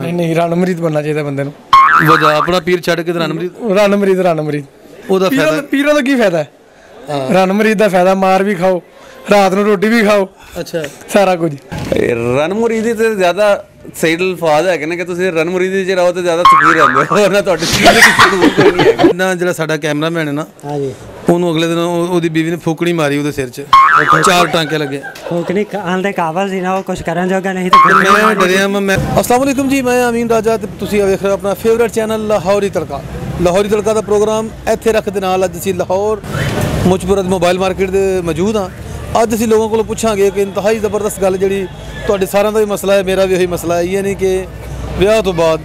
नहीं नहीं रणमरीत बनना चाहिए बंदे नूं। वजह अपना पीर छड़ के रणमरीत ਉਹਦਾ ਫਾਇਦਾ ਪੀਰਾਂ ਦਾ ਕੀ ਫਾਇਦਾ ਹੈ? रणमरीत ਦਾ ਫਾਇਦਾ ਮਾਰ ਵੀ ਖਾਓ, ਰਾਤ ਨੂੰ ਰੋਟੀ ਵੀ ਖਾਓ, ਅੱਛਾ ਸਾਰਾ ਕੁਝ। रणमुरीदी ਤੇ ਜ਼ਿਆਦਾ ਸਹੀ ਅਲਫਾਜ਼ ਹੈਗੇ ਨੇ ਕਿ ਤੁਸੀਂ रणमुरीदी 'ਚ ਰਹੋ ਤੇ ਜ਼ਿਆਦਾ ਸੁਖੀ ਰਹਿੰਦੇ ਹੋ, ਨਾ ਤੁਹਾਡੀ ਕੋਈ ਨਹੀਂ ਹੈਗਾ ਨਾ। ਜਿਹੜਾ ਸਾਡਾ ਕੈਮਰਾਮੈਨ ਹੈ ਨਾ, ਹਾਂਜੀ, ਉਹਨੂੰ ਅਗਲੇ ਦਿਨ ਉਹਦੀ ਬੀਵੀ ਨੇ ਫੂਕਣੀ ਮਾਰੀ ਉਹਦੇ ਸਿਰ 'ਚ, 4 ਟਾਂਕੇ ਲੱਗੇ। ਫੂਕਣੀ ਆਂਦੇ ਕਾਬਲ ਸੀ ਨਾ, ਉਹ ਕੁਝ ਕਰਨ ਜੋਗਾ ਨਹੀਂ ਤੇ ਮੈਂ ਡਰਿਆ ਮੈਂ। अस्सलाम वालेकुम जी, मैं अमीन राजा ਤੇ ਤੁਸੀਂ ਵੇਖ ਰਹੇ ਹੋ ਆਪਣਾ ਫੇਵਰਟ ਚੈਨਲ ਲਾਹੌਰੀ ਤੜਕਾ। ਲਾਹੌਰੀ ਤੜਕਾ ਦਾ ਪ੍ਰੋਗਰਾਮ ਇੱਥੇ ਰੱਖ ਦੇ ਨਾਲ ਅੱਜ ਅਸੀਂ ਲਾਹੌਰ ਮੁਜਬਰਤ ਮੋਬਾਈਲ ਮਾਰਕੀਟ ਦੇ ਮੌਜੂਦ ਹਾਂ। ਅੱਜ ਅਸੀਂ ਲੋਕਾਂ ਕੋਲੋਂ ਪੁੱਛਾਂਗੇ ਕਿ ਇੰਤਹਾਈ ਜ਼ਬਰਦਸਤ ਗੱਲ ਜਿਹੜੀ ਤੁਹਾਡੇ ਸਾਰਿਆਂ ਦਾ ਵੀ ਮਸਲਾ ਹੈ, ਮੇਰਾ ਵੀ ਉਹੀ ਮਸਲਾ ਹੈ, ਯਾਨੀ ਕਿ ਵਿਆਹ ਤੋਂ ਬਾਅਦ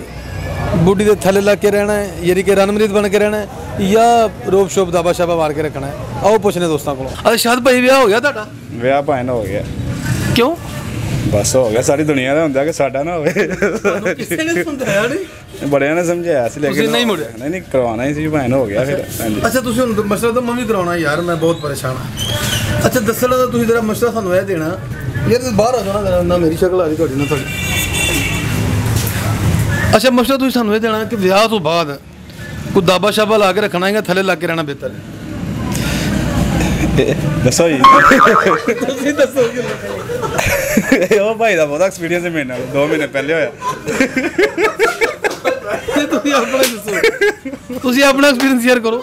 ਬੁੱਢੀ ਦੇ ਥੱਲੇ ਲੱਗ ਕੇ ਰਹਿਣਾ ਹੈ, ਯਾਨੀ ਕਿ रणमरीत ਬਣ ਕੇ ਰਹਿਣਾ ਹੈ, ਜਾਂ ਰੋਬ ਸ਼ੋਬ ਦਾਬਾ ਸ਼ਾਬਾ ਮਾਰ ਕੇ ਰੱਖਣਾ ਹੈ। ਆਓ ਪੁੱਛਨੇ ਦੋਸਤਾਂ ਕੋਲੋਂ। ਅੱਛਾ ਸ਼ਾਦ ਭਾਈ, ਵਿਆਹ ਹੋ ਗਿਆ ਤੁਹਾਡਾ? ਵਿਆਹ ਭਾਵੇਂ ਨਾ ਹੋ ਗਿਆ, ਕਿਉਂ? ਬਸ ਹੋ ਗਿਆ। ਸਾਰੀ ਦੁਨੀਆ ਦਾ ਹੁੰਦਾ ਕਿ ਸਾਡਾ ਨਾ ਹੋਵੇ। ਕਿਸੇ ਨੇ ਸਮਝਾਇਆ ਨਹੀਂ? ਬੜਿਆਂ ਨੇ ਸਮਝਾਇਆ ਸੀ ਲੇਕਿਨ ਨਹੀਂ ਮੁੜਿਆ। ਨਹੀਂ ਕਰਵਾਉਣਾ ਹੀ ਸੀ, ਭਾਵੇਂ ਨਾ ਹੋ ਗਿਆ ਫਿਰ। ਅੱਛਾ ਤੁਸੀਂ ਹੁਣ ਮਸਲਾ ਤਾਂ ਮੈਂ ਵੀ ਕਰਾਉਣਾ ਯਾਰ, ਮੈਂ ਬਹੁਤ ਪਰੇਸ਼ਾਨ ਹਾਂ। ਅੱਛਾ ਦੱਸਣਾ ਤਾਂ ਤੁਸੀਂ ਜਰਾ ਮਸਲਾ ਸਾਨੂੰ ਇਹ ਦੇਣਾ ਯਾਰ, ਤੁਸੀਂ ਬਾਹਰ ਆ ਜਾਓ ਨਾ, ਨਾ ਮੇਰੀ ਸ਼ਕਲ ਆ ਰਹੀ ਤੁਹਾਡੀ ਨਾ ਤੁਹਾਡੀ। ਅੱਛਾ ਮਸਲਾ ਤੁਸੀਂ ਸਾਨੂੰ ਇਹ ਦੇਣਾ ਕਿ ਵਿਆਹ ਤੋਂ ਬਾਅਦ ਕੋਈ ਦਾਬਾ ਸ਼ਾਬਾ ਲਾ ਕੇ ਰੱਖਣਾ ਹੈ ਜਾਂ ਥੱਲੇ ਲੱਗ ਕੇ ਰਹਿਣਾ ਬਿਹਤਰ ਹੈ? ਦੱਸੋ ਜੀ। ਤੁਸੀਂ ਦੱਸੋ। ਉਹ ਭਾਈ ਦਾ ਬਹੁਤ ਐਕਸਪੀਰੀਅੰਸ ਹੈ ਮੇਰੇ ਨਾਲ, 2 ਮਹੀਨੇ ਪਹਿਲੇ ਹੋਇਆ। ਤੁਸੀਂ ਆਪਣਾ ਦੱਸੋ, ਤੁਸੀਂ ਆਪਣਾ ਐਕਸਪੀਰੀਅੰਸ ਸ਼ੇਅਰ ਕਰੋ।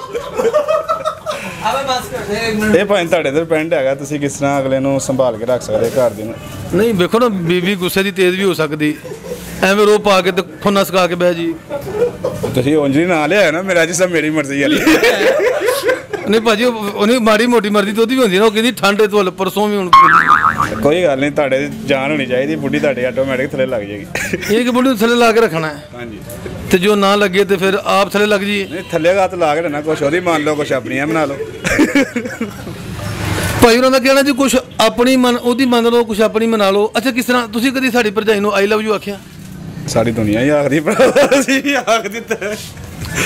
ਇਹ ਭਾਵੇਂ ਤੁਹਾਡੇ ਤੇ ਡਿਪੈਂਡ ਹੈਗਾ, ਤੁਸੀਂ ਕਿਸ ਤਰ੍ਹਾਂ ਅਗਲੇ ਨੂੰ ਸੰਭਾਲ ਕੇ ਰੱਖ ਸਕਦੇ ਘਰ ਦੀ ਨੂੰ। ਨਹੀਂ ਵੇਖੋ ਨਾ, ਬੀਬੀ ਗੁੱਸੇ ਦੀ ਤੇਜ਼ ਵੀ ਹੋ ਸਕਦੀ, ਐਵੇਂ ਰੋ ਪਾ ਕੇ ਤੇ ਫੁੰਨਾ ਸਕਾ ਕੇ ਬਹਿ ਜੀ। ਤੁਸੀਂ ਉਂਝ ਹੀ ਨਾ ਲਿਆਇਆ ਨਾ, ਮੇਰਾ ਜੀ ਸਭ ਮੇਰੀ ਮਰਜ਼ੀ ਵਾਲੀ। ਨਹੀਂ ਭਾਜੀ, ਉਹਨੇ ਮਾੜੀ ਮੋਟੀ ਮਰਜ਼ੀ ਤਾਂ ਉਹਦੀ ਵੀ ਹੁੰਦੀ ਨਾ, ਉਹ ਕਹਿੰਦੀ ਠੰਡੇ ਤੋਂ ਪਰਸੋਂ ਵੀ ਹੁਣ। ਕੋਈ ਗੱਲ ਨਹੀਂ, ਤੁਹਾਡੇ ਜਾਨ ਹੋਣੀ ਚਾਹੀਦੀ, ਬੁੱਢੀ ਤੁਹਾਡੇ ਆਟੋਮੈਟਿਕ ਥੱਲੇ ਲੱਗ ਜਾਏਗੀ। ਇਹ ਕਿ ਬੁੱਢੀ ਥੱਲੇ ਲਾ ਕੇ ਰੱਖਣਾ ਹੈ? ਹਾਂਜੀ। ਤੇ ਜੋ ਨਾ ਲੱਗੇ ਤੇ ਫਿਰ ਆਪ ਥੱਲੇ ਲੱਗ ਜੀ? ਨਹੀਂ, ਥੱਲੇ ਹੱਥ ਲਾ ਕੇ ਰਹਿਣਾ, ਕੁਛ ਉਹਦੀ ਮੰਨ ਲਓ, ਕੁਛ ਆਪਣੀਆਂ ਬਣਾ ਲਓ। ਭਾਈ ਉਹਨਾਂ ਦਾ ਕਹਿਣਾ ਜੀ ਕੁਛ ਆਪਣੀ ਉਹਦੀ ਮੰਨ ਲਓ, ਕੁਛ ਆਪਣੀ ਮਨਾ ਲਓ। ਅੱਛਾ ਕਿਸ ਤਰ੍ਹਾਂ ਤੁਸੀਂ ਕਦੀ ਸਾਡੀ ਭਰਜਾਈ ਨੂੰ ਆਈ ਲਵ ਯੂ ਆਖਿਆ? ਸਾਰੀ ਦੁਨੀਆ ਹੀ ਆਖਦੀ, ਭਰਾ ਅਸੀਂ ਆਖ ਦਿੱਤਾ।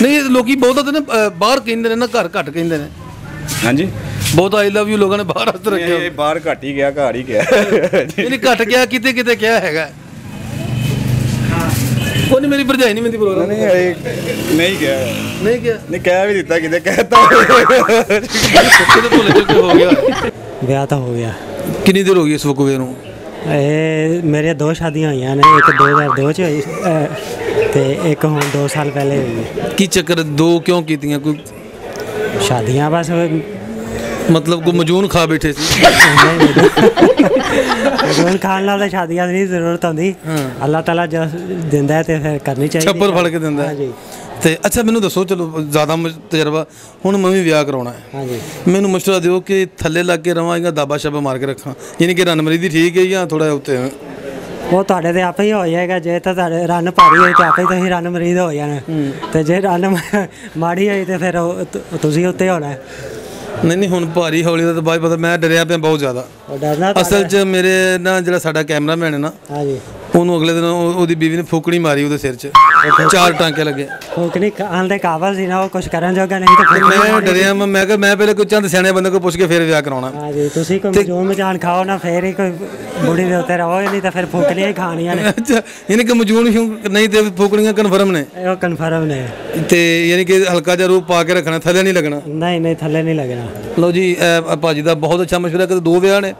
ਨਹੀਂ ਲੋਕੀ ਬਹੁਤ ਨੇ ਬਾਹਰ ਕਹਿੰਦੇ ਨੇ ਨਾ, ਘਰ ਘੱਟ ਕਹਿੰਦੇ ਨੇ। ਹਾਂਜੀ, ਬਹੁਤ ਆਈ ਲਵ ਯੂ ਲੋਕਾਂ ਨੇ ਬਾਹਰ ਹੱਥ ਰੱਖਿਆ। ਇਹ ਬਾਹਰ ਘੱਟ ਹੀ ਗਿਆ, ਘਰ ਹੀ ਗਿਆ। ਨਹੀਂ ਘੱਟ ਗਿਆ, ਕਿਤੇ ਕਿਤੇ ਕਿਹਾ ਹੈਗਾ। ਉਹ ਨਹੀਂ ਮੇਰੀ ਭਰਜਾਈ ਨਹੀਂ, ਮੇਰੀ ਪ੍ਰੋਗਰਾਮ ਨਹੀਂ ਨਹੀਂ ਗਿਆ, ਨਹੀਂ ਕਿਹਾ, ਨਹੀਂ ਕਹਿ ਵੀ ਦਿੱਤਾ, ਕਿਤੇ ਕਹਿਤਾ। ਕਿਤੇ ਭੁੱਲ ਚੁੱਕੇ ਹੋ ਗਿਆ। ਵਿਆਹ ਤਾਂ ਹੋ ਗਿਆ। ਕਿੰਨੀ ਦੇਰ ਹੋ ਗਈ ਇਸ ਵਕੂਵੇ ਨੂੰ? ਇਹ ਮੇਰੇ 2 ਸ਼ਾਦੀਆਂ ਹੋਈਆਂ ਨੇ, ਇੱਕ 2002 ਚ ਹੋਈ ਤੇ ਇੱਕ ਹੁਣ 2 ਸਾਲ ਪਹਿਲੇ ਹੋਈ। ਕੀ ਚੱਕਰ 2 ਕਿਉਂ ਕੀਤੀਆਂ? ਕੋਈ ਸ਼ਾਦੀਆਂ ਬਸ ਮਤਲਬ ਕੋਈ ਮਜੂਨ ਖਾ ਬੈਠੇ ਸੀ? ਮਜੂਨ ਖਾਣ ਨਾਲ ਤਾਂ ਸ਼ਾਦੀਆਂ ਦੀ ਨਹੀਂ ਜ਼ਰੂਰਤ ਹੁੰਦੀ, ਅੱਲਾਹ ਤਾਲਾ ਜੋ ਦਿੰਦਾ ਹੈ ਤੇ ਫਿਰ ਕਰਨੀ ਚਾਹੀਦੀ। ਛੱਪਰ ਫੜ ਕੇ ਦਿੰਦਾ ਹੈ। ਤੇ ਅੱਛਾ ਮੈਨੂੰ ਦੱਸੋ, ਚਲੋ ਜ਼ਿਆਦਾ ਤਜਰਬਾ, ਹੁਣ ਮੈਂ ਵੀ ਵਿਆਹ ਕਰਾਉਣਾ ਹੈ। ਹਾਂਜੀ, ਮੈਨੂੰ ਮਸ਼ਵਰਾ ਦਿਓ ਕਿ ਥੱਲੇ ਲੱਗ ਕੇ ਰਵਾਂ ਜਾਂ ਦਾਬਾ ਸ਼ਾਬਾ ਮਾਰ ਕੇ ਰੱਖਾਂ, ਯਾਨੀ ਕਿ रणमरीत ਦੀ ਠੀਕ ਹੈ ਜਾਂ ਥੋੜਾ ਉੱਤੇ? ਉਹ ਤੁਹਾਡੇ ਤੇ ਆਪੇ ਹੀ ਹੋ ਜਾਏਗਾ। ਜੇ ਤਾਂ ਤੁਹਾਡੇ ਰਨ ਭਾਰੀ ਹੋਈ ਤਾਂ ਆਪੇ ਹੀ ਤੁਸੀਂ रणमरीत ਹੋ ਜਾਣਾ, ਤੇ ਜੇ ਰਨ ਮਾੜੀ ਹੋਈ ਤੇ ਫਿਰ ਤੁਸੀਂ ਉੱਤੇ ਹੋਣਾ। ਨਹੀਂ ਹੁਣ ਭਾਰੀ ਹੌਲੀ ਦਾ ਤਾਂ ਬਾਅਦ ਪਤਾ, ਮੈਂ ਡਰਿਆ ਪਿਆ ਬਹੁਤ ਜ਼ਿਆਦਾ। ਅਸਲ 'ਚ ਮੇਰੇ ਨਾ ਜਿਹੜਾ ਸਾਡਾ ਕੈਮਰਾਮੈਨ ਹੈ ਨਾ, ਹਾਂਜੀ, ਉਹਨੂੰ ਅਗਲੇ ਦਿਨ ਉਹਦੀ ਬੀਵੀ ਨੇ ਫੂਕਣੀ ਮਾਰੀ ਉਹਦੇ ਸਿਰ 'ਚ, 4 ਟਾਂਕੇ ਲੱਗੇ। ਫੂਕਣੀ ਆਂਦੇ ਕਾਬਲ ਸੀ ਨਾ, ਉਹ ਕੁਝ ਕਰਨ ਜੋਗਾ ਨਹੀਂ ਤੇ ਮੈਂ ਡਰਿਆ। ਮੈਂ ਕਿਹਾ ਮੈਂ ਪਹਿਲੇ ਕੋਈ ਚੰਦ ਸਿਆਣੇ ਬੰਦੇ ਕੋਲ ਪੁੱਛ ਕੇ ਫਿਰ ਵਿਆਹ ਕਰਾਉਣਾ। ਹਾਂਜੀ, ਤੁਸੀਂ ਕੋਈ ਮਜੂਨ ਮਚਾਨ ਖਾਓ ਨਾ, ਫਿਰ ਹੀ ਕੋਈ ਬੁੜੀ ਦੇ ਉੱਤੇ ਰਹੋ, ਨਹੀਂ ਤਾਂ ਫਿਰ ਫੂਕਣੀਆਂ ਹੀ ਖਾਣੀਆਂ ਨੇ। ਅੱਛਾ, ਯਾਨੀ ਕਿ ਮਜੂਨ ਨਹੀਂ ਤੇ ਫੂਕਣੀਆਂ ਕਨਫਰਮ ਨੇ? ਉਹ ਕਨਫਰਮ ਨੇ। ਤੇ ਯਾਨੀ ਕਿ ਹਲਕਾ ਜਿਹਾ ਰੂਪ ਪਾ ਕੇ ਰੱਖਣਾ, ਥੱਲੇ ਨਹੀਂ ਲੱਗਣਾ? ਨਹੀਂ ਨਹੀਂ, ਥੱਲੇ ਨਹੀਂ ਲੱਗਣਾ। ਲਓ ਜੀ, ਭਾਜੀ ਦਾ ਬਹੁਤ ਅੱਛਾ ਮਸ਼ਵਰਾ ਕਿ 2 ਵਿਆਹ ਨੇ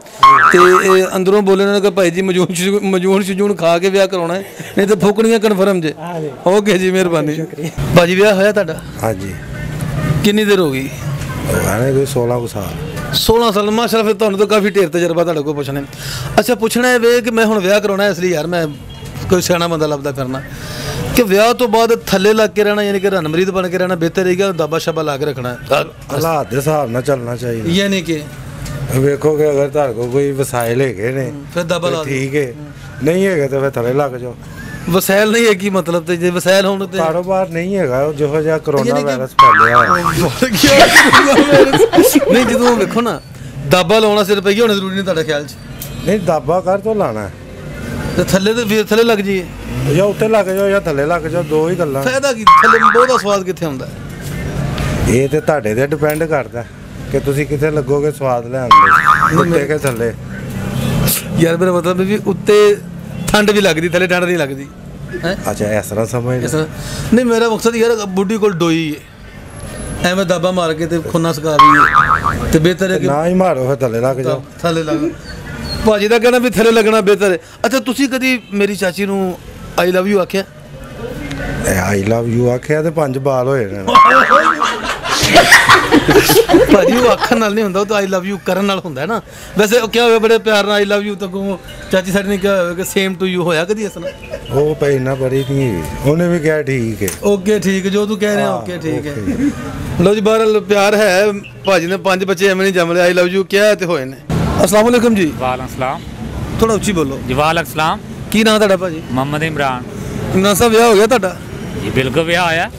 ਤੇ ਇਹ ਅੰਦਰੋਂ ਬੋਲੇ ਨੇ ਕਿ ਭਾਈ ਜੀ ਮਜੂਨ ਸ਼ਜੂਨ ਖਾ ਕੇ ਵਿਆਹ ਕਰਾਉਣਾ ਹੈ, ਨਹੀਂ ਤਾਂ ਫੂਕਣੀਆਂ ਕਨਫਰਮ ਜੇ। ਓਕੇ ਜੀ, ਮਿਹਰਬਾਨੀ। ਭਾਜੀ ਵਿਆਹ ਹੋਇਆ ਤੁਹਾਡਾ? ਹਾਂਜੀ। ਕਿੰਨੀ ਦੇਰ ਹੋ ਗਈ? ਕੋਈ 16 ਸਾਲ। 16 ਸਾਲ, ਮਾਸ਼ਾਅੱਲਾ। ਫਿਰ ਤੁਹਾਨੂੰ ਤਾਂ ਕਾਫੀ ਢੇਰ ਤਜਰਬਾ ਤੁਹਾਡੇ ਕੋਲ ਪੁੱਛਣੇ। ਅੱਛਾ ਪੁੱਛਣਾ ਹੈ ਵੇ ਕਿ ਮੈਂ ਹੁਣ ਵਿਆਹ ਕਰਾਉਣਾ, ਇਸ ਲਈ ਯਾਰ ਮੈਂ ਕੋਈ ਸਿਆਣਾ ਬੰਦਾ ਲੱਭਦਾ ਫਿਰਨਾ ਕਿ ਵਿਆਹ ਤੋਂ ਬਾਅਦ ਥੱਲੇ ਲੱਗ ਕੇ ਰਹਿਣਾ, ਯਾਨੀ ਕਿ रणमरीत ਬਣ ਕੇ ਰਹਿਣਾ ਬਿਹਤਰ ਰਹੇਗਾ, ਦਾਬਾ ਸ਼ਾਬਾ ਲਾ ਕੇ ਰੱਖਣਾ? ਹਾਲਾਤ ਦੇ ਹਿਸਾਬ ਨਾਲ ਚੱਲਣਾ ਚਾਹੀਦਾ। ਯਾਨੀ ਕਿ ਵੇਖੋ ਕਿ ਅਗਰ ਤੁਹਾਡੇ ਕੋਲ ਕੋਈ ਵਸਾਇਲ ਹੈਗੇ ਨੇ ਫਿਰ ਦਾਬਾ ਲਾ, ਠੀਕ ਹੈ, ਨਹੀਂ ਹੈਗੇ ਤਾਂ ਫਿਰ ਥੱਲੇ ਲੱਗ ਜਾਓ। ਵਸਾਇਲ ਨਹੀਂ ਹੈ ਕੀ ਮਤਲਬ? ਤੇ ਜੇ ਵਸਾਇਲ ਹੋਣ ਤੇ ਕਾਰੋਬਾਰ ਨਹੀਂ ਹੈਗਾ, ਜਿਹੋ ਜਿਹਾ ਕਰੋਨਾ ਵਾਇਰਸ ਫੈਲਿਆ। ਨਹੀਂ ਜਦੋਂ ਵੇਖੋ ਨਾ, ਦਾਬਾ ਲਾਉਣਾ ਸਿਰ ਪਈ ਹੋਣਾ ਜ਼ਰੂਰੀ ਨਹੀਂ ਤੁਹਾਡੇ ਖਿਆਲ 'ਚ? ਨਹੀਂ, ਦਾਬਾ ਕਰ ਤੋਂ ਲਾਣਾ ਤੇ ਥੱਲੇ ਤੇ ਫਿਰ ਥੱਲੇ ਲੱਗ ਜਾਈਏ, ਜਾਂ ਉੱਤੇ ਲੱਗ ਜਾਓ ਜਾਂ ਥੱਲੇ ਲੱਗ ਜਾਓ, 2 ਹੀ ਗੱਲਾਂ। ਫਾਇਦਾ ਕੀ? ਥੱਲੇ ਬਹੁਤਾ ਸਵਾਦ ਕਿੱਥੇ ਹੁੰਦਾ? ਇਹ ਤੇ ਤੁਹਾਡੇ ਤੇ ਡਿਪੈਂਡ ਕਰਦਾ ਕਿ ਤੁਸੀਂ ਕਿੱਥੇ ਲੱਗੋਗੇ ਸਵਾਦ ਲੈਣ ਲਈ, ਉੱਤੇ ਕਿ ਥੱਲੇ। ਯਾਰ ਮੇਰਾ ਮਤਲਬ ਵੀ ਉੱਤੇ ਠੰਡ ਵੀ ਲੱਗਦੀ, ਥੱਲੇ ਠੰਡ ਨਹੀਂ ਲੱਗਦੀ। ਅੱਛਾ ਇਸ ਤਰ੍ਹਾਂ ਸਮਝ ਇਸ ਤਰ੍ਹਾਂ ਨਹੀਂ, ਮੇਰਾ ਮਕਸਦ ਯਾਰ ਬੁੱਢੀ ਕੋਲ ਡੋਈ ਹੈ, ਐਵੇਂ ਦਾਬਾ ਮਾਰ ਕੇ ਤੇ ਖੁੰਨਾ ਸਕਾ ਰਹੀ ਹੈ, ਤੇ ਬਿਹਤਰ ਹੈ ਕਿ ਨਾ ਹੀ ਮਾਰੋ ਫਿਰ ਥੱਲੇ ਲੱਗ ਜਾਓ। ਥੱਲੇ ਲੱਗ। ਭਾਜੀ ਦਾ ਕਹਿਣਾ ਵੀ ਥੱਲੇ ਲੱਗਣਾ ਬਿਹਤਰ ਹੈ। ਅੱਛਾ, ਤੁਸੀਂ ਕਦੀ ਮੇਰੀ ਚਾਚੀ ਨੂੰ ਆਈ ਲਵ ਯੂ ਆਖਿਆ? ਆਈ ਲਵ ਯੂ ਆਖਿਆ ਤੇ 5 ਬਾਲ ਹੋਏ ਨੇ। ਭਾਜੀ ਉਹ ਆਖਣ ਨਾਲ ਨਹੀਂ ਹੁੰਦਾ, ਉਹ ਤਾਂ ਆਈ ਲਵ ਯੂ ਕਰਨ ਨਾਲ ਹੁੰਦਾ ਹੈ ਨਾ। ਵੈਸੇ ਉਹ ਕਿਹਾ ਹੋਇਆ ਬੜੇ ਪਿਆਰ ਨਾਲ ਆਈ ਲਵ ਯੂ, ਤਾਂ ਕੋ ਚਾਚੀ ਸਾਡੀ ਨੇ ਕਿਹਾ ਹੋਇਆ ਕਿ ਸੇਮ ਟੂ ਯੂ, ਹੋਇਆ ਕਦੀ ਇਸ ਤਰ੍ਹਾਂ? ਉਹ ਪਈ ਨਾ ਬੜੀ ਨਹੀਂ, ਉਹਨੇ ਵੀ ਕਿਹਾ ਠੀਕ ਹੈ। ਓਕੇ ਠੀਕ, ਜੋ ਤੂੰ ਕਹਿ ਰਿਹਾ ਓਕੇ ਠੀਕ ਹੈ। ਲਓ ਜੀ, ਬਹਰਹਾਲ ਪਿਆਰ ਹੈ। ਭਾਜੀ ਨੇ 5 ਬੱਚੇ ਐਵੇਂ ਨਹੀਂ ਜੰਮ ਲਏ, ਆਈ ਲਵ ਯੂ ਕਿਹਾ ਤੇ ਹੋਏ ਨੇ। अस्सलाम वालेकुम जी। वालेकुम सलाम थोड़ा उच्ची बोलो जी। वालेकुम सलाम। की नाम ਤੁਹਾਡਾ ਭਾਜੀ? मोहम्मद इमरान। इमरान साहब ਵਿਆਹ ਹੋ ਗਿਆ ਤੁਹਾਡਾ? जी बिल्कुल ਵਿਆਹ ਹੋਇਆ।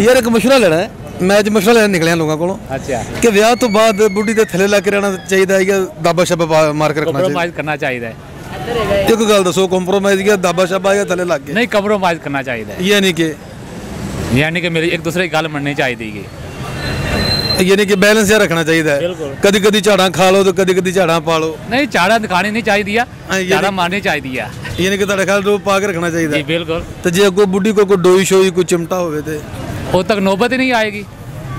ਯਾਰ ਇੱਕ ਮਸ਼ਵਰਾ ਲੈਣਾ ਹੈ, ਮੈਂ ਅੱਜ ਮਸ਼ਵਰਾ ਲੈਣ ਨਿਕਲਿਆ ਲੋਕਾਂ ਕੋਲੋਂ। ਅੱਛਾ। ਕਿ ਵਿਆਹ ਤੋਂ ਬਾਅਦ ਬੁੱਢੀ ਦੇ ਥੱਲੇ ਲਾ ਕੇ ਰਹਿਣਾ ਚਾਹੀਦਾ ਹੈ ਜਾਂ ਦਾਬਾ ਸ਼ਾਬਾ ਮਾਰ ਕੇ ਰੱਖਣਾ ਚਾਹੀਦਾ? ਕੰਪਰੋਮਾਈਜ਼ ਕਰਨਾ ਚਾਹੀਦਾ ਹੈ। ਇੱਕ ਗੱਲ ਦੱਸੋ, ਕੰਪਰੋਮਾਈਜ਼ ਜਾਂ ਦਾਬਾ ਸ਼ਾਬਾ ਜਾਂ ਥੱਲੇ ਲੱਗ ਕੇ? नहीं कंप्रोमाइज करना चाहिए। यानी कि मेरी एक दूसरे की गल मननी चाहिए। यानी कि बैलेंस यार रखना चाहिए है। कभी कभी झाड़ा खा लो तो कभी कभी झाड़ा पा लो। नहीं, झाड़ा दिखानी नहीं चाहिए, झाड़ा मारनी चाहिए। यानी कि ਤੁਹਾਡੇ ਖਿਆਲ ਰੂਪ ਪਾ ਕੇ ਰੱਖਣਾ ਚਾਹੀਦਾ जी बिल्कुल। ਤੇ ਜੇ ਕੋਈ ਬੁੱਢੀ ਕੋਈ ਡੋਈ ਸ਼ੋਈ ਕੋਈ ਚਿਮਟਾ ਹੋਵੇ ਤੇ उद तक नौबत ही नहीं आएगी।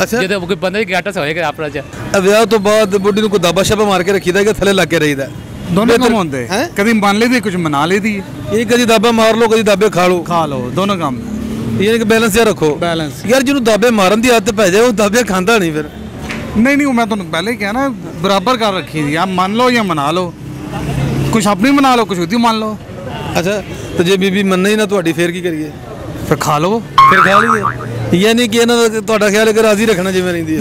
ਅੱਛਾ, जो कोई बंदे की गैटस होएगा आपस च। ਵਿਆਹ ਤੋਂ ਬਾਅਦ ਬੁੱਢੀ ਨੂੰ ਕੋਈ ਦਾਬਾ ਸ਼ਾਬਾ ਮਾਰ ਕੇ ਰੱਖੀਦਾ ਕਿ ਥੱਲੇ ਲੱਗ ਕੇ ਰਹੀਦਾ? दोनों काम होते हैं, कभी मान लेती कुछ मना लेती है, ਇਹ ਕਦੀ ਦਾਬਾ ਮਾਰ ਲਓ ਕਦੀ ਦਾਬੇ ਖਾ ਲਓ। खा लो, दोनों काम ਯਾਨੀ ਕਿ ਬੈਲੈਂਸ ਯਾਰ ਰੱਖੋ। बैलेंस। ਯਾਰ ਜਿਹਨੂੰ ਦਾਬੇ ਮਾਰਨ ਦੀ ਆਦਤ ਪੈ ਜਾਏ ਉਹ ਦਾਬੇ ਖਾਂਦਾ ਨਹੀਂ ਫਿਰ। नहीं मैं तो पहले ही कहा ना, बराबर कर रखी थी। आप मान लो या मना लो, कुछ अपनी मना लो, कुछ उसकी मान लो। ਅੱਛਾ, ਤੇ ਜੇ ਬੀਬੀ ਮੰਨੇ ਹੀ ਨਾ ਤੁਹਾਡੀ ਫੇਰ ਕੀ ਕਰੀਏ? फिर खा लो, ਫਿਰ ਖਾ ਲਈਏ। ਯਾਨੀ ਕਿ ਇਹਨਾਂ ਦਾ ਤੁਹਾਡਾ ਖਿਆਲ ਹੈ ਕਿ ਰਾਜ਼ੀ ਰੱਖਣਾ ਜਿਵੇਂ ਰਹਿੰਦੀ ਹੈ,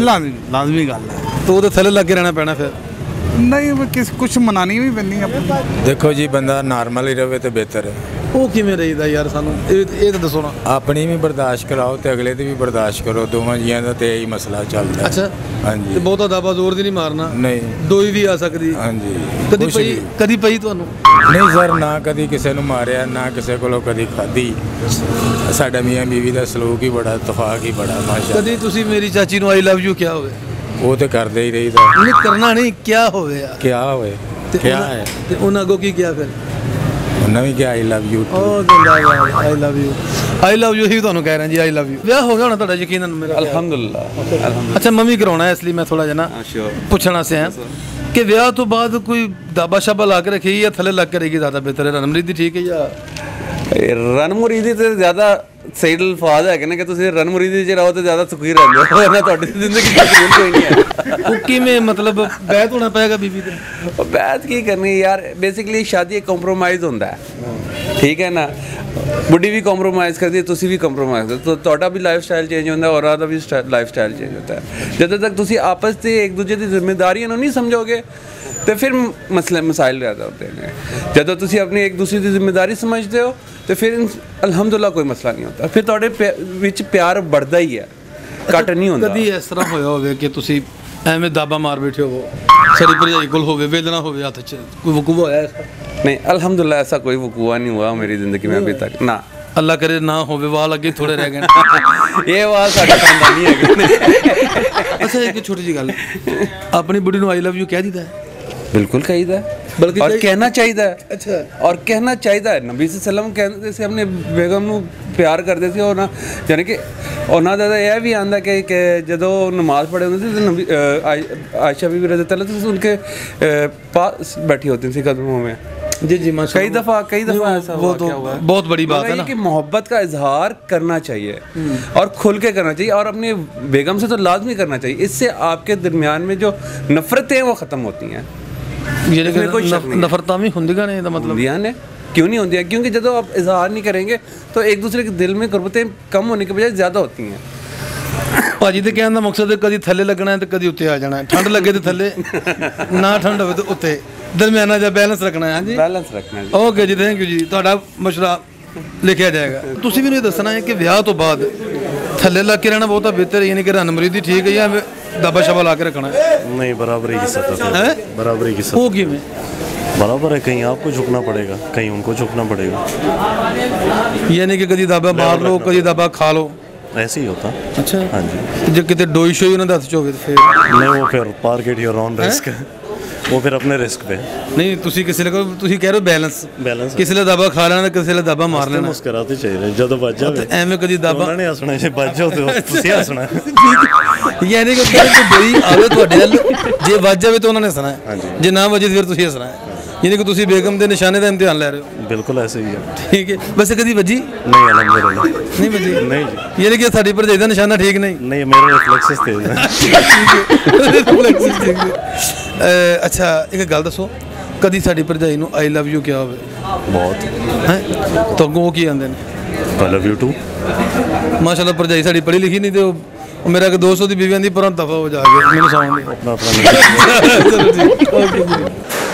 लाजमी गल है। ਤਾਂ ਉਹਦੇ ਥੱਲੇ ਲੱਗ ਕੇ ਰਹਿਣਾ ਪੈਣਾ ਫਿਰ। नहीं वो कुछ मनानी भी बननी अपनी। ਦੇਖੋ ਜੀ, ਬੰਦਾ ਨਾਰਮਲ ਹੀ ਰਵੇ ਤੇ ਬਿਹਤਰ ਹੈ। ਉਹ ਕਿਵੇਂ ਰਹੀਦਾ ਯਾਰ, ਸਾਨੂੰ ਇਹ ਤਾਂ ਦੱਸੋ ਨਾ। ਆਪਣੀ ਵੀ ਬਰਦਾਸ਼ਤ ਕਰਾਓ ਤੇ ਅਗਲੇ ਦੀ ਵੀ ਬਰਦਾਸ਼ਤ ਕਰੋ, ਦੋਵਾਂ ਜੀਆਂ ਦਾ ਤੇ ਇਹੀ ਮਸਲਾ ਚੱਲਦਾ ਹੈ। ਅੱਛਾ, ਹਾਂਜੀ। ਤੇ ਬਹੁਤਾ ਦਾਬਾ ਜ਼ੋਰ ਦੀ ਨਹੀਂ ਮਾਰਨਾ। ਨਹੀਂ। ਦੋਈ ਵੀ ਆ ਸਕਦੀ। ਹਾਂਜੀ। ਕਦੀ ਪਈ ਤੁਹਾਨੂੰ? ਨਹੀਂ ਸਰ, ਨਾ ਕਦੀ ਕਿਸੇ ਨੂੰ ਮਾਰਿਆ, ਨਾ ਕਿਸੇ ਕੋਲੋਂ ਕਦੀ ਖਾਧੀ। ਸਾਡਾ ਮੀਆਂ ਬੀਵੀ ਦਾ ਸਲੂਕ ਹੀ ਬੜਾ, ਇਤਫਾਕ ਹੀ ਬੜਾ, ਮਾਸ਼ਾ। ਕਦੀ ਤੁਸੀਂ ਮੇਰੀ ਚਾਚੀ ਨੂੰ ਆਈ ਲਵ ਯੂ ਕਿਹਾ ਹੋਵੇ? ਉਹ ਤੇ ਕਰਦੇ ਹੀ ਰਹੀਦਾ। ਨਹੀਂ ਕਰਨਾ ਨਹੀਂ, ਕਿਹਾ ਹੋਵੇ ਯਾਰ। ਕਿਆ ਹੋਏ, ਕਿਆ ਹੈ ਤੇ ਉਹਨਾਂ ਅੱਗੋਂ ਕੀ ਕਿਹਾ ਫਿਰ? ਉਹਨਾਂ ਵੀ ਕਿਹਾ ਆਈ ਲਵ ਯੂ। ਉਹ ਕਹਿੰਦਾ ਆਈ love you, I love you ਹੀ ਤੁਹਾਨੂੰ ਕਹਿ ਰਿਹਾ ਜੀ, ਆਈ ਲਵ ਯੂ। ਵਿਆਹ ਹੋ ਗਿਆ ਹੋਣਾ ਤੁਹਾਡਾ ਯਕੀਨਨ ਮੇਰਾ? ਅਲਹਮਦੁਲਿਲਾ। ਅੱਛਾ, ਮੰਮੀ ਕਰਾਉਣਾ ਹੈ, ਇਸ ਲਈ ਮੈਂ ਥੋੜਾ ਜਿਹਾ ਨਾ ਪੁੱਛਣਾ ਸੀ ਕਿ ਵਿਆਹ ਤੋਂ ਬਾਅਦ ਕੋਈ ਦਾਬਾ ਸ਼ਾਬਾ ਲਾ ਕੇ ਰੱਖੀ ਜਾਂ ਥੱਲੇ ਲੱਗ ਕੇ ਰਹੇਗੀ ਜ਼ਿਆਦਾ ਬਿਹਤਰ ਹੈ? ਰਨਮਰੀਦੀ ਠੀਕ ਹੈ ਜਾਂ ਰਨਮੁਰੀਦੀ ਤੇ ਜ਼ਿਆਦਾ ਸਹੀ ਅਲਫਾਜ਼ ਹੈਗੇ ਨੇ ਕਿ ਤੁਸੀਂ ਰਨਮੁਰੀਦੀ 'ਚ ਰਹੋ ਤੇ ਜ਼ਿਆਦਾ ਸੁਖੀ ਰਹਿੰਦੇ ਹੋ, ਨਾ ਤੁਹਾਡੀ ਜ਼ਿੰਦਗੀ 'ਚ ਸਕੂਨ ਕੋਈ ਨਹੀਂ ਹੈ। ਉਹ ਕਿਵੇਂ, ਮਤਲਬ ਬੈਠ ਹੋਣਾ ਪਏਗਾ ਬੀਬੀ ਤੇ? ਬੈਠ ਕੀ ਕਰਨੀ ਯਾਰ, ਬੇਸਿਕਲੀ ਸ਼ਾਦੀ ਇੱਕ ਕੰਪਰੋਮਾਈਜ਼ ਹੁੰਦਾ ਹੈ, ਠੀਕ ਹੈ ਨਾ। ਬੁੱਢੀ ਵੀ ਕੰਪਰੋਮਾਈਜ਼ ਕਰਦੀ ਹੈ, ਤੁਸੀਂ ਵੀ ਕੰਪਰੋਮਾਈਜ਼ ਕਰਦੇ, ਤੁਹਾਡਾ ਵੀ ਲਾਈਫ ਸਟਾਈਲ ਚੇਂਜ ਹੁੰਦਾ, ਔਰ ਉਹਦਾ ਵੀ ਲਾਈਫ ਸਟਾਈਲ ਚੇਂਜ ਹੁੰਦਾ ਹੈ। ਜਦੋਂ ਤੱਕ ਤੁਸੀਂ ਆਪਸ 'ਚ ਇੱਕ ਦੂਜੇ ਦੀ ਜ਼ਿੰਮੇਦਾਰੀਆਂ ਨੂੰ ਨਹੀਂ ਸਮਝੋਗੇ ਤੇ ਫਿਰ ਮਸਾਇਲ ਜ਼ਿਆਦਾ ਹੁੰਦੇ ਨੇ। ਜਦੋਂ ਤੁਸੀਂ ਆਪਣੀ ਇੱਕ ਦੂਸਰੇ ਦੀ ਜ਼ਿੰਮੇਦਾਰੀ ਸਮਝਦੇ ਹੋ ਤੇ ਫਿਰ ਅਲਹਮਦੁਲਿਲਾ ਕੋਈ ਮਸਲਾ ਨਹੀਂ ਹੁੰਦਾ, ਫਿਰ ਤੁਹਾਡੇ ਵਿੱਚ ਪਿਆਰ बढ़ਦਾ ਹੀ ਹੈ, ਘੱਟ ਨਹੀਂ ਹੁੰਦਾ। ਕਦੀ ਇਸ ਤਰ੍ਹਾਂ ਹੋਇਆ ਹੋਵੇ ਕਿ ਤੁਸੀਂ ਐਵੇਂ ਦਾਬਾ ਮਾਰ ਬੈਠੇ ਹੋ, ਸਾਰੀ ਭਰਜਾਈ ਕੋਲ ਹੋਵੇ, ਵੇਦਨਾ ਹੋਵੇ ਹੱਥ 'ਚ, ਕੋਈ ਵਕੂਆ ਹੋਇਆ ਐਸਾ? नहीं अल्हम्दुलिल्लाह ऐसा कोई वकूआ नहीं हुआ मेरी ज़िंदगी में अभी तक ना। अल्लाह करे ना होवे, वाल अगे थोड़े रह गए। ये वाल साडा खानदानी है। अच्छा, एक छोटी जी गल, अपनी बुढ़ी नूं आई लव यू कह दीदा है? बिल्कुल कहीदा है, बल्कि और कहना चाहिए। अच्छा, और कहना चाहिए। नबी सल्लम कहते से अपने बेगम नूं प्यार करते थे, और ना यानी कि ਉਹਨਾਂ ਦਾ ਇਹ ਵੀ ਆਂਦਾ ਕਿ ਜਦੋਂ ਨਮਾਜ਼ ਪੜ੍ਹੇ ਹੁੰਦੇ ਸੀ तो आयशा भी रज़ी अल्लाह से उनके पास बैठी होती थी कदमों में। जी जी माशाल्लाह, कई दफ़ा ऐसा हुआ है। बहुत बड़ी बात है ना कि मोहब्बत का इजहार करना चाहिए और खुल के करना चाहिए, और अपनी बेगम से तो लाजमी करना चाहिए। इससे आपके दरमियान में जो नफरतें हैं वो ख़त्म होती हैं। नफरत भी होंगी नहीं, मतलब ने क्यों नहीं होती है? क्योंकि जब आप इजहार नहीं करेंगे तो एक दूसरे के दिल में गुर्बतें कम होने के बजाय ज़्यादा होती हैं। ਭਾਜੀ ਤੇ ਕਹਿਣ ਦਾ ਮਕਸਦ ਹੈ ਕਦੀ ਥੱਲੇ ਲੱਗਣਾ ਹੈ ਤੇ ਕਦੀ ਉੱਤੇ ਆ ਜਾਣਾ ਹੈ, ਠੰਡ ਲੱਗੇ ਤੇ ਥੱਲੇ, ਨਾ ਠੰਡ ਹੋਵੇ ਤੇ ਉੱਤੇ, ਦਰਮਿਆਨਾ ਜਿਹਾ ਬੈਲੈਂਸ ਰੱਖਣਾ ਹੈ। ਹਾਂਜੀ, ਬੈਲੈਂਸ ਰੱਖਣਾ ਹੈ। ਓਕੇ ਜੀ, ਥੈਂਕ ਯੂ ਜੀ, ਤੁਹਾਡਾ ਮਸ਼ਵਰਾ ਲਿਖਿਆ ਜਾਏਗਾ। ਤੁਸੀਂ ਮੈਨੂੰ ਇਹ ਦੱਸਣਾ ਹੈ ਕਿ ਵਿਆਹ ਤੋਂ ਬਾਅਦ ਥੱਲੇ ਲੱਗ ਕੇ ਰਹਿਣਾ ਬਹੁਤਾ ਬਿਹਤਰ ਹੈ, ਯਾਨੀ ਕਿ ਰਨਮਰੀਦੀ ਠੀਕ ਹੈ ਜਾਂ ਦਾਬਾ ਸ਼ਾਬਾ ਲਾ ਕੇ ਰੱਖਣਾ ਹੈ? नहीं, बराबरी की सतह है, बराबरी की सतह वो किमें बराबर है। कहीं आपको झुकना पड़ेगा, कहीं उनको झुकना पड़ेगा, यानी कि कभी दाबा मार लो कभी दाबा खा लो, ऐसे ही होता। अच्छा, हाँ जी। जो कितने डोई शोई उन्होंने हथ चोगे तो फिर नहीं, वो फिर पार गेट योर ऑन रिस्क। वो फिर अपने रिस्क पे। नहीं ਤੁਸੀਂ ਕਿਸੇ ਲਈ ਤੁਸੀਂ ਕਹਿ ਰਹੇ ਹੋ ਬੈਲੈਂਸ ਕਿਸੇ ਲਈ ਦਾਬਾ ਖਾ ਲੈਣਾ ਕਿਸੇ ਲਈ ਦਾਬਾ ਮਾਰ ਲੈਣਾ ਮੁਸਕਰਾਤੇ ਚਾਹੀਦੇ ਜਦੋਂ ਵੱਜ ਜਾਵੇ ਐਵੇਂ ਕਦੀ ਦਾਬਾ ਉਹਨਾਂ ਨੇ ਹੱਸਣਾ ਜੇ ਵੱਜ ਜਾਓ ਤੇ ਤੁਸੀਂ ਹੱਸਣਾ ਯਾਨੀ ਕਿ ਕੋਈ ਬੁਰੀ ਆਵੇ ਤੁਹਾਡੇ ਵੱਲ ਜੇ ਵੱਜ ਜਾਵੇ ਤਾਂ ਉਹਨਾਂ ਨੇ ਹੱਸਣਾ ਜੇ ਨਾ ਵੱਜੇ ਫਿਰ ਤੁਸੀਂ ਹੱਸਣਾ ਯਾਨੀ ਕਿ ਤੁਸੀਂ ਬੇਗਮ ਦੇ ਨਿਸ਼ਾਨੇ ਦਾ ਇਮਤਿਹਾਨ ਲੈ ਰਹੇ ਹੋ ਬਿਲਕੁਲ ਐਸੇ ਹੀ ਹੈ ਠੀਕ ਹੈ ਵੈਸੇ ਕਦੀ ਵੱਜੀ ਨਹੀਂ ਅਲਹਮਦੁਲਿਲਾ ਨਹੀਂ ਵੱਜੀ ਨਹੀਂ ਜੀ ਯਾਨੀ ਕਿ ਸਾਡੀ ਭਰਜਾਈ ਦਾ ਨਿਸ਼ਾਨਾ ਠੀਕ ਨਹੀਂ ਨਹੀਂ ਮੇਰੇ ਰਿਫਲੈਕਸਸ ਤੇਜ਼ ਨੇ ਅੱਛਾ ਇੱਕ ਗੱਲ ਦੱਸੋ ਕਦੀ ਸਾਡੀ ਭਰਜਾਈ ਨੂੰ ਆਈ ਲਵ ਯੂ ਕਿਹਾ ਹੋਵੇ ਬਹੁਤ ਹੈ ਤਾਂ ਅੱਗੋਂ ਕੀ ਆਉਂਦੇ ਨੇ ਆਈ ਲਵ ਯੂ ਟੂ ਮਾਸ਼ਾਅੱਲਾ ਭਰਜਾਈ ਸਾਡੀ ਪੜ੍ਹੀ ਲਿਖੀ ਨਹੀਂ ਤੇ ਉਹ ਮੇਰਾ ਕਿ 200 ਦੀ ਬੀਵੀਆਂ ਦੀ ਪਰਾਂ ਦਫਾ ਹੋ ਜਾ ਕੇ ਮੈਨੂੰ ਸੌਣ ਦੀ ਆਪਣਾ ਆਪਣਾ ਓਕੇ ਜੀ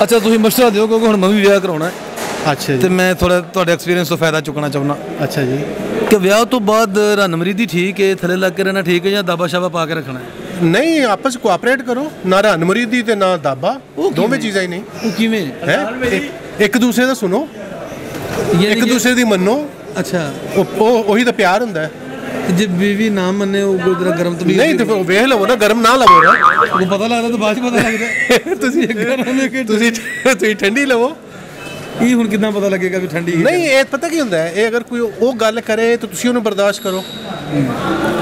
ਅੱਛਾ ਤੁਸੀਂ ਮਸ਼ਵਰਾ ਦਿਓ ਕਿਉਂਕਿ ਹੁਣ ਮੈਂ ਵੀ ਵਿਆਹ ਕਰਾਉਣਾ ਹੈ ਅੱਛਾ ਜੀ ਤੇ ਮੈਂ ਥੋੜਾ ਤੁਹਾਡੇ ਐਕਸਪੀਰੀਅੰਸ ਤੋਂ ਫਾਇਦਾ ਚੁੱਕਣਾ ਚਾਹੁੰਦਾ ਅੱਛਾ ਜੀ ਕਿ ਵਿਆਹ ਤੋਂ ਬਾਅਦ ਰਨਮਰੀਦੀ ਠੀਕ ਹੈ ਥੱਲੇ ਲੱਗ ਕੇ ਰਹਿਣਾ ਠੀਕ ਹੈ ਜਾਂ ਦਾਬਾ ਸ਼ਾਬਾ ਪਾ ਕੇ ਰੱਖਣਾ ਹੈ ਨਹੀਂ ਆਪਸ ਕੋਆਪਰੇਟ ਕਰੋ ਨਾ ਰਨਮਰੀਦੀ ਤੇ ਨਾ ਦਾਬਾ ਦੋਵੇਂ ਚੀਜ਼ਾਂ ਹੀ ਨਹੀਂ ਉਹ ਕਿਵੇਂ ਹੈ ਇੱਕ ਦੂਸਰੇ ਦਾ ਸੁਣੋ ਇੱਕ ਦੂਸਰੇ ਦੀ ਮੰਨੋ ਅੱਛਾ ਉਹ ਉਹੀ ਤਾਂ ਪਿਆਰ ਹੁੰਦਾ ਹੈ ਜੇ ਬੀਵੀ ਨਾ ਮੰਨੇ ਉਹ ਗੁਰਦਰਾ ਗਰਮ ਤੋਂ ਨਹੀਂ ਤੇ ਵੇਖ ਲਵੋ ਨਾ ਗਰਮ ਨਾ ਲਵੋ ਨਾ ਉਹ ਪਤਾ ਲੱਗਦਾ ਤਾਂ ਬਾਅਦ ਚ ਪਤਾ ਲੱਗਦਾ ਤੁਸੀਂ ਗਰਮ ਲੈ ਕੇ ਤੁਸੀਂ ਠੰਡੀ ਲਵੋ ਇਹ ਹੁਣ ਕਿੱਦਾਂ ਪਤਾ ਲੱਗੇਗਾ ਵੀ ਠੰਡੀ ਨਹੀਂ ਇਹ ਪਤਾ ਕੀ ਹੁੰਦਾ ਹੈ ਇਹ ਅਗਰ ਕੋਈ ਉਹ ਗੱਲ ਕਰੇ ਤਾਂ ਤੁਸੀਂ ਉਹਨੂੰ ਬਰਦਾਸ਼ਤ ਕਰੋ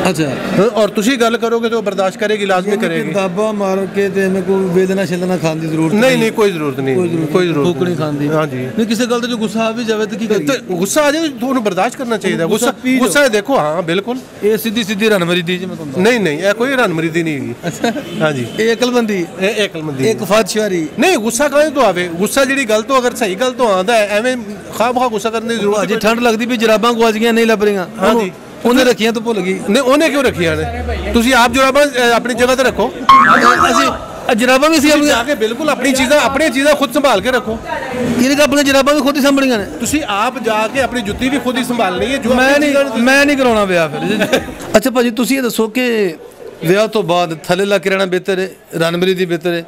ਅੱਛਾ ਔਰ ਤੁਸੀਂ ਗੱਲ ਕਰੋਗੇ ਤਾਂ ਉਹ ਬਰਦਾਸ਼ਤ ਕਰੇਗੀ ਲਾਜ਼ਮੀ ਕਰੇਗੀ ਦਾਬਾ ਮਾਰ ਕੇ ਤੇ ਮੈਂ ਕੋਈ ਵੇਦਨਾ ਛਿਲਣਾ ਖਾਣ ਦੀ ਜ਼ਰੂਰਤ ਨਹੀਂ ਕੋਈ ਜ਼ਰੂਰਤ ਨਹੀਂ ਕੋਈ ਜ਼ਰੂਰਤ ਫੂਕਣੀ ਖਾਣ ਦੀ ਹਾਂਜੀ ਨਹੀਂ ਕਿਸੇ ਗੱਲ ਤੇ ਜੋ ਗੁੱਸਾ ਆ ਵੀ ਜਾਵੇ ਤਾਂ ਕੀ ਕਰੀਏ ਗੁੱਸਾ ਆ ਜਾਏ ਤੁਹਾਨੂੰ ਬਰਦਾਸ਼ਤ ਕਰਨਾ ਚਾਹੀਦਾ ਗੁੱਸਾ ਦੇਖੋ ਹਾਂ ਬਿਲਕੁਲ ਇਹ ਸਿੱਧੀ ਰਨਮਰੀਦੀ ਜੀ ਮੈਂ ਤੁਹਾਨੂੰ ਨਹੀਂ ਇਹ ਕੋਈ ਰਨਮਰੀਦੀ ਨਹੀਂ ਹੈਗੀ ਅੱਛਾ ਹਾਂਜੀ ਇਹ ਅਕਲਮੰਦੀ ਇਹ ਅਕਲਮੰਦੀ ਇੱਕ ਫਾਦਸ਼ਾਰੀ ਨਹੀਂ ਗੁੱਸਾ ਕਾਹਦੇ ਤੋਂ ਆਵੇ ਗੁੱਸਾ ਜਿਹੜੀ ਗੱਲ ਤੋਂ ਅਗਰ ਸਹੀ ਗੱਲ ਤੋਂ ਆਉਂਦਾ ਹੈ ਐਵੇਂ ਖਾਬ ਗੁੱਸਾ ਕਰਨ ਦੀ ਜ਼ਰੂਰਤ ਅੱਜ ਠੰਡ ਲੱਗਦੀ ਵੀ ਜਰਾਬਾਂ ਗਵਾਚ ਗਈਆਂ ਨਹੀਂ ਲੱਭ ਰਹੀਆਂ ਹਾਂਜੀ ਉਹਨੇ ਰੱਖੀਆਂ ਤਾਂ ਭੁੱਲ ਗਈ ਨਹੀਂ ਉਹਨੇ ਕਿਉਂ ਰੱਖੀਆਂ ਨੇ ਤੁਸੀਂ ਆਪ ਜਰਾਬਾਂ ਆਪਣੀ ਜਗ੍ਹਾ ਤੇ ਰੱਖੋ ਅਸੀਂ ਜਰਾਬਾਂ ਵੀ ਸੀ ਜਾ ਕੇ ਬਿਲਕੁਲ ਆਪਣੀਆਂ ਚੀਜ਼ਾਂ ਖੁਦ ਸੰਭਾਲ ਕੇ ਰੱਖੋ ਇਹਨੇ ਕਿ ਆਪਣੀਆਂ ਜਰਾਬਾਂ ਵੀ ਖੁਦ ਹੀ ਸੰਭਲੀਆਂ ਨੇ ਤੁਸੀਂ ਆਪ ਜਾ ਕੇ ਆਪਣੀ ਜੁੱਤੀ ਵੀ ਖੁਦ ਹੀ ਸੰਭਾਲਣੀ ਹੈ ਜੋ ਮੈਂ ਨਹੀਂ ਕਰਾਉਣਾ ਵਿਆਹ ਫਿਰ ਅੱਛਾ ਭਾਜੀ ਤੁਸੀਂ ਇਹ ਦੱਸੋ ਕਿ ਵਿਆਹ ਤੋਂ ਬਾਅਦ ਥੱਲੇ ਲਾ ਕੇ ਰਹਿਣਾ ਬਿਹਤਰ ਹੈ ਰਨਮਰੀਦੀ ਬਿਹਤਰ ਹੈ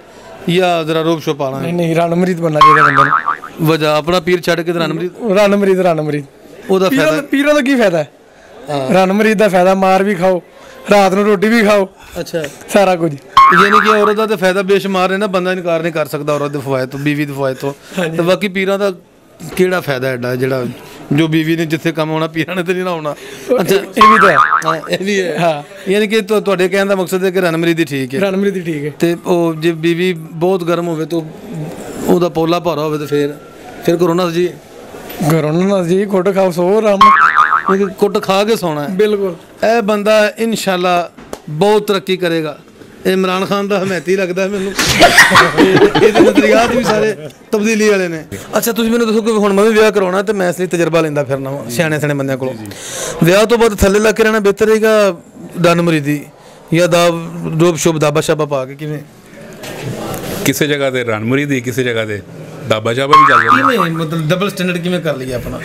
ਜਾਂ ਜ਼ਰਾ ਰੋਬ ਸ਼ੋ ਪਾਣਾ ਨਹੀਂ ਰਨਮਰੀਦ ਬਣਨਾ ਚਾਹੀਦਾ ਬੰਦੇ ਨੂੰ ਵਜ੍ਹਾ ਆਪਣਾ ਪੀਰ ਛੱਡ ਕੇ ਰਨਮਰੀਦ ਉਹਦਾ ਫਾਇਦਾ ਪੀਰਾਂ ਦਾ ਕੀ ਫਾਇਦਾ ਰਨਮਰੀਦ ਦਾ ਫਾਇਦਾ ਮਾਰ ਵੀ ਖਾਓ ਰਾਤ ਨੂੰ ਰੋਟੀ ਵੀ ਖਾਓ ਅੱਛਾ ਸਾਰਾ ਕੁਝ ਯਾਨੀ ਕਿ ਔਰਤ ਦਾ ਤਾਂ ਫਾਇਦਾ ਬੇਸ਼ੁਮਾਰ ਹੈ ਨਾ ਬੰਦਾ ਇਨਕਾਰ ਨਹੀਂ ਕਰ ਸਕਦਾ ਔਰਤ ਦੇ ਫਵਾਇਦ ਤੋਂ ਬੀਵੀ ਦੇ ਫਵਾਇਦ ਤੋਂ ਤੇ ਬਾਕੀ ਪੀਰਾਂ ਦਾ ਕਿਹੜਾ ਫਾਇਦਾ ਐਡਾ ਜਿਹੜਾ ਜੋ ਬੀਵੀ ਨੇ ਜਿੱਥੇ ਕੰਮ ਆਉਣਾ ਪੀਰਾਂ ਨੇ ਤੇ ਨਹੀਂ ਨਾ ਆਉਣਾ ਅੱਛਾ ਇਹ ਵੀ ਤਾਂ ਹਾਂ ਇਹ ਵੀ ਹੈ ਹਾਂ ਯਾਨੀ ਕਿ ਤੁਹਾਡੇ ਕਹਿਣ ਦਾ ਮਕਸਦ ਹੈ ਕਿ ਰਨਮਰੀਦੀ ਠੀਕ ਹੈ ਰਨਮਰੀਦੀ ਠੀਕ ਹੈ ਤੇ ਉਹ ਜੇ ਬੀਵੀ ਬਹੁਤ ਗਰਮ ਹੋਵੇ ਤਾਂ ਉਹਦਾ ਪੋਲਾ ਭਾਰਾ ਹੋਵੇ ਤਾਂ ਫਿਰ ਕਰੋਨਾ ਜੀ ਕੁੱਟ ਖਾਓ ਸੋ ਆਰਾਮ ਕੁੱਟ ਖਾ ਕੇ ਸੌਣਾ ਹੈ ਬਿਲਕੁਲ ਇਹ ਬੰਦਾ ਇਨਸ਼ਾਅੱਲਾ ਬਹੁਤ ਤਰੱਕੀ ਕਰੇਗਾ ਇਮਰਾਨ ਖਾਨ ਦਾ ਹਮੈਤੀ ਲੱਗਦਾ ਮੈਨੂੰ ਇਹਦੇ ਨਜ਼ਰੀਆਤ ਵੀ ਸਾਰੇ ਤਬਦੀਲੀ ਵਾਲੇ ਨੇ ਅੱਛਾ ਤੁਸੀਂ ਮੈਨੂੰ ਦੱਸੋ ਕਿ ਹੁਣ ਮੈਂ ਵੀ ਵਿਆਹ ਕਰਾਉਣਾ ਤੇ ਮੈਂ ਇਸ ਲਈ ਤਜਰਬਾ ਲੈਂਦਾ ਫਿਰਨਾ ਵਾ ਸਿਆਣੇ ਬੰਦਿਆਂ ਕੋਲੋਂ ਵਿਆਹ ਤੋਂ ਬਾਅਦ ਥੱਲੇ ਲੱਗ ਕੇ ਰਹਿਣਾ ਬਿਹਤਰ ਰਹੇਗਾ ਰਨਮਰੀਦੀ ਜਾਂ ਰੋਬ ਸ਼ੋਬ ਦਾਬਾ ਸ਼ਾਬਾ ਪਾ ਕੇ ਕਿਵੇਂ ਕਿਸੇ ਜਗ੍ਹਾ ਤੇ ਰਨਮਰੀਦੀ ਕਿਸੇ ਜਗ੍ਹਾ ਤੇ ਦਾਬਾ ਸ਼ਾਬਾ ਵੀ ਚੱਲ ਜਾਂਦਾ ਕਿਵੇਂ ਮਤਲਬ ਡਬਲ ਸਟੈਂਡਰਡ ਕਿਵੇਂ ਕਰ ਲਈਏ ਆਪਣਾ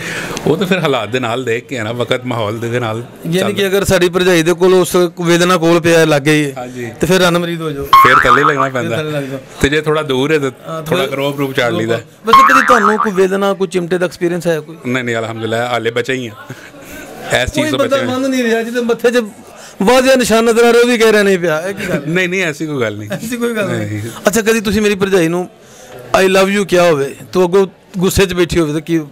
ਉਹ ਤਾਂ ਫਿਰ ਹਾਲਾਤ ਦੇ ਨਾਲ ਦੇਖ ਕੇ ਨਾ ਵਕਤ ਮਾਹੌਲ ਦੇ ਨਾਲ ਯਾਨੀ ਕਿ ਅਗਰ ਸਾਡੀ ਭਰਜਾਈ ਦੇ ਕੋਲ ਉਸ ਵੇਦਨਾ ਕੋਲ ਪਿਆ ਲੱਗੇ ਹੀ ਤੇ ਫਿਰ ਰਨਮਰੀਦ ਹੋ ਜਾਓ ਫਿਰ ਥੱਲੇ ਲੱਗਣਾ ਪੈਂਦਾ ਤੇ ਜੇ ਥੋੜਾ ਦੂਰ ਹੈ ਤਾਂ ਥੋੜਾ ਰੋਬ ਰੂਪ ਚਾੜ ਲਈਦਾ ਵੈਸੇ ਕਦੀ ਤੁਹਾਨੂੰ ਕੋਈ ਵੇਦਨਾ ਕੋਈ ਚਿਮਟੇ ਦਾ ਐਕਸਪੀਰੀਅੰਸ ਹੈ ਕੋਈ ਨਹੀਂ ਅਲਹਮਦੁਲਿਲਾ ਹਾਲੇ ਬਚੇ ਹੀ ਆ ਇਸ ਚੀਜ਼ ਤੋਂ ਬਚੇ ਮੰਨ ਨਹੀਂ ਰਿਹਾ ਜਿਹਦੇ ਮੱਥੇ 'ਚ ਵਾਜਿਆ ਨਿਸ਼ਾਨ ਨਜ਼ਰ ਆ ਰਿਹਾ ਉਹ ਵੀ ਕਹਿ ਰਿਹਾ ਨਹੀਂ ਪਿਆ ਇਹ ਕੀ ਗੱਲ ਨਹੀਂ ਐਸੀ ਕੋਈ ਗੱਲ ਨਹੀਂ ਅੱਛਾ ਕਦੀ ਤੁਸੀਂ ਮੇਰੀ ਭਰਜਾਈ ਨੂੰ ਆਈ ਲਵ ਯੂ ਕਿਹਾ ਹੋਵੇ ਤੂੰ ਅੱਗੋਂ ਗੁੱਸੇ 'ਚ ਬੈਠੀ ਹੋਵੇ ਤਾਂ ਕੀ ਇਹੋ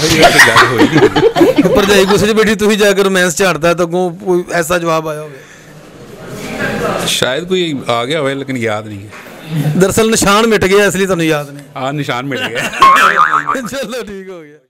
ਜਿਹੀ ਗੱਲ ਹੋਈ ਨਹੀਂ ਭਰਜਾਈ ਗੁੱਸੇ 'ਚ ਬੈਠੀ ਤੁਸੀਂ ਜਾ ਕੇ ਰੋਮਾਂਸ ਝਾੜਦਾ ਤਾਂ ਅੱਗੋਂ ਕੋਈ ਐਸਾ ਜਵਾਬ ਆਇਆ ਹੋਵੇ ਸ਼ਾਇਦ ਕੋਈ ਆ ਗਿਆ ਹੋਵੇ ਲੇਕਿਨ ਯਾਦ ਨਹੀਂ ਹੈ ਦਰਅਸਲ ਨਿਸ਼ਾਨ ਮਿਟ ਗਿਆ ਇਸ ਲਈ ਤੁਹਾਨੂੰ ਯਾਦ ਨਹੀਂ ਨਿਸ਼ਾਨ ਮਿਟ ਗਿਆ ਚਲੋ ਠੀਕ ਹੋ ਗਿਆ